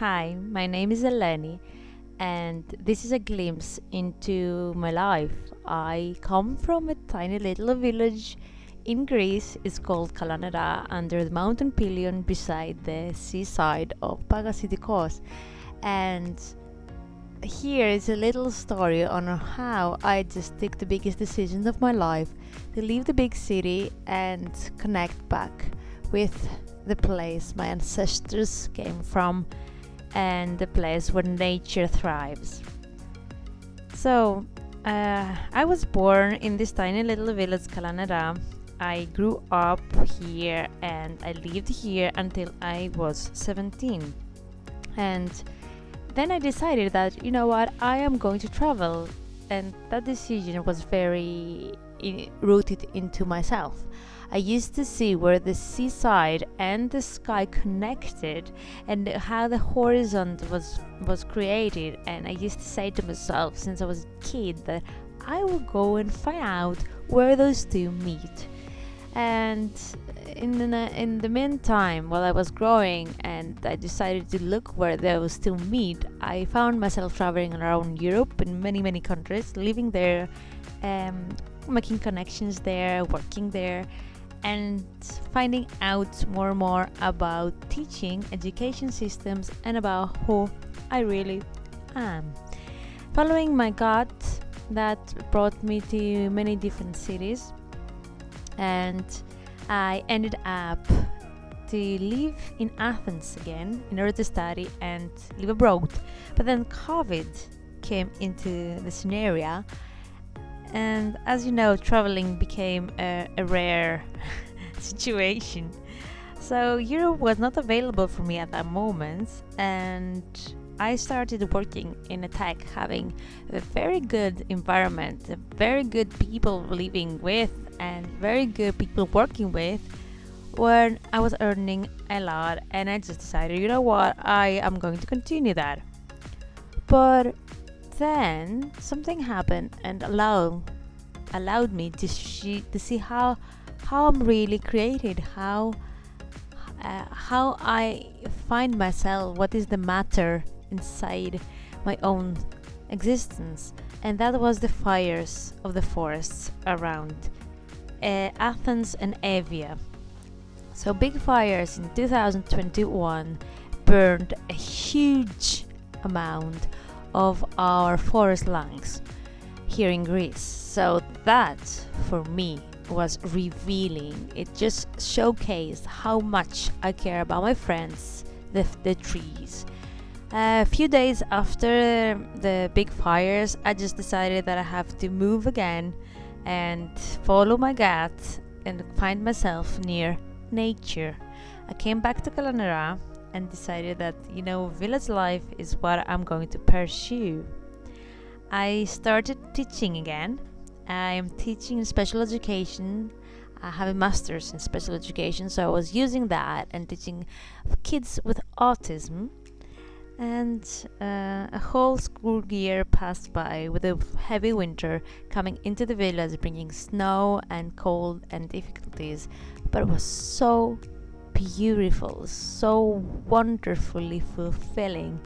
Hi, my name is Eleni, and this is a glimpse into my life. I come from a tiny little village in Greece. It's called Kalanera, under the mountain pilion beside the seaside of Pagasidikos. And here is a little story on how I just take the biggest decisions of my life to leave the big city and connect back with the place my ancestors came from and the place where nature thrives. So, I was born in this tiny little village, Kalanera. I grew up here and I lived here until I was 17. And then I decided that, you know what, I am going to travel. And that decision was very rooted into myself. I used to see where the seaside and the sky connected and how the horizon was created, and I used to say to myself since I was a kid that I will go and find out where those two meet. And in the meantime, while I was growing and I decided to look where those two meet, I found myself traveling around Europe in many countries, living there, making connections there, working there, and finding out more and more about teaching, education systems, and about who I really am. Following my gut, that brought me to many different cities, and I ended up to live in Athens again in order to study and live abroad. But then COVID came into the scenario, and as you know, traveling became a rare situation. So Europe was not available for me at that moment, and I started working in a tech, having a very good environment, very good people living with, and very good people working with, when I was earning a lot, and I just decided, you know what, I am going to continue that. But then something happened and allowed me to see how I'm really created, how I find myself, what is the matter inside my own existence. And that was the fires of the forests around Athens and Evia. So big fires in 2021 burned a huge amount of our forest lands here in Greece. So that for me was revealing. It just showcased how much I care about my friends, the trees. A few days after the big fires, I just decided that I have to move again and follow my gut and find myself near nature. I came back to Kalanera and decided that, village life is what I'm going to pursue. I started teaching again. I am teaching in special education. I have a master's in special education, so I was using that and teaching kids with autism. And a whole school year passed by with a heavy winter coming into the village, bringing snow and cold and difficulties. But it was so beautiful, so wonderfully fulfilling,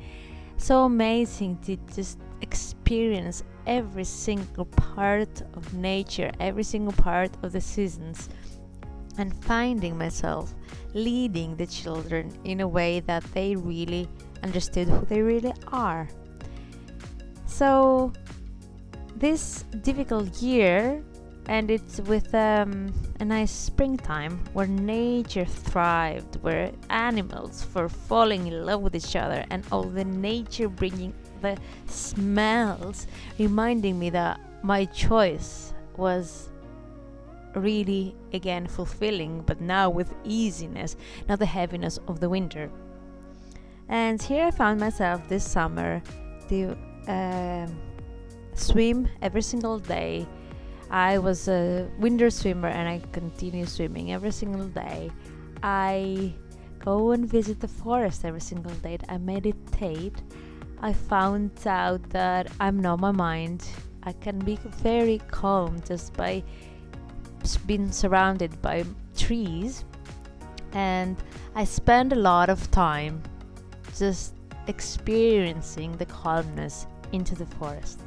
so amazing to just experience every single part of nature, every single part of the seasons, and finding myself leading the children in a way that they really understood who they really are. So this difficult year ended with a nice springtime where nature thrived, where animals were falling in love with each other, and all the nature bringing the smells, reminding me that my choice was really again fulfilling, but now with easiness, not the heaviness of the winter. And here I found myself this summer to swim every single day. I was a winter swimmer and I continue swimming every single day. I go and visit the forest every single day. I meditate. I found out that I'm not my mind. I can be very calm just by being surrounded by trees. And I spend a lot of time just experiencing the calmness into the forest.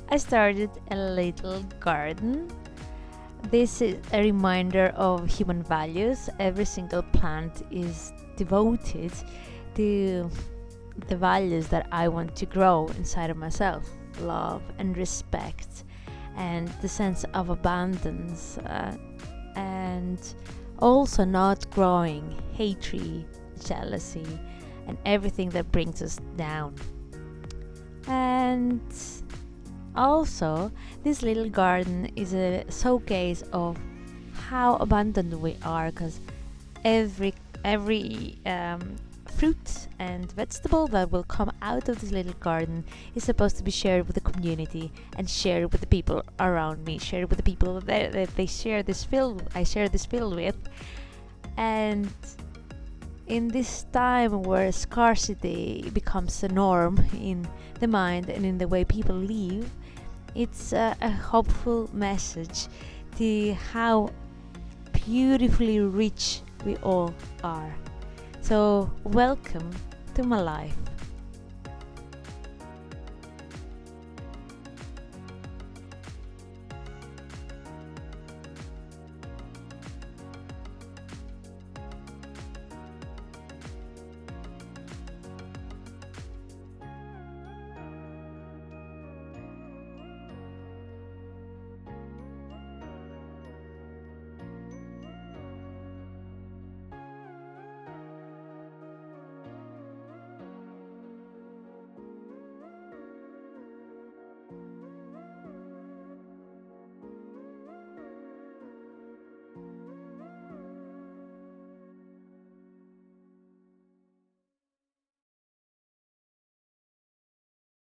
I started a little garden. This is a reminder of human values. Every single plant is devoted to the values that I want to grow inside of myself: love and respect, and the sense of abundance, and also not growing hatred, jealousy, and everything that brings us down. And also, this little garden is a showcase of how abundant we are, because every fruit and vegetable that will come out of this little garden is supposed to be shared with the community and shared with the people around me, shared with the people that they share this field. I share this field with, and in this time where scarcity becomes a norm in the mind and in the way people live, it's a hopeful message to how beautifully rich we all are. So, welcome to my life.